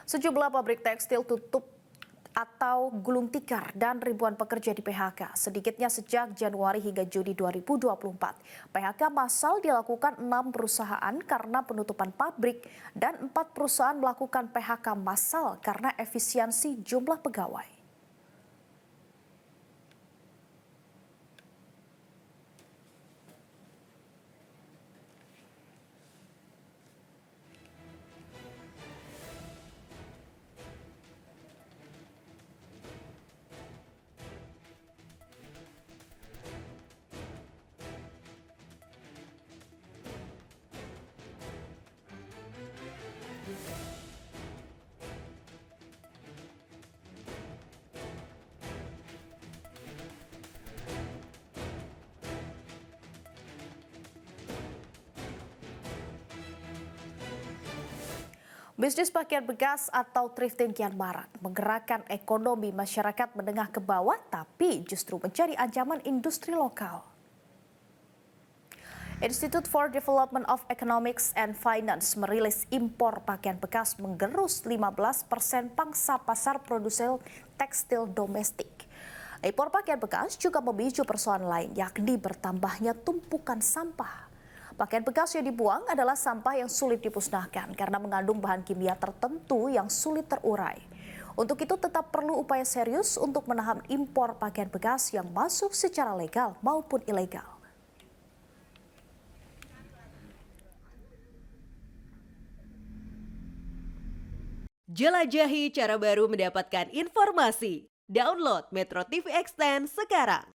Sejumlah pabrik tekstil tutup atau gulung tikar dan ribuan pekerja di PHK. Sedikitnya sejak Januari hingga Juni 2024. PHK massal dilakukan 6 perusahaan karena penutupan pabrik dan 4 perusahaan melakukan PHK massal karena efisiensi jumlah pegawai. Bisnis pakaian bekas atau thrifting kian marak, menggerakkan ekonomi masyarakat menengah ke bawah, tapi justru menjadi ancaman industri lokal. Institute for Development of Economics and Finance merilis impor pakaian bekas menggerus 15% pangsa pasar produsen tekstil domestik. Impor pakaian bekas juga memicu persoalan lain, yakni bertambahnya tumpukan sampah. Pakaian bekas yang dibuang adalah sampah yang sulit dimusnahkan karena mengandung bahan kimia tertentu yang sulit terurai. Untuk itu tetap perlu upaya serius untuk menahan impor pakaian bekas yang masuk secara legal maupun ilegal. Jelajahi cara baru mendapatkan informasi. Download Metro TV Extend sekarang.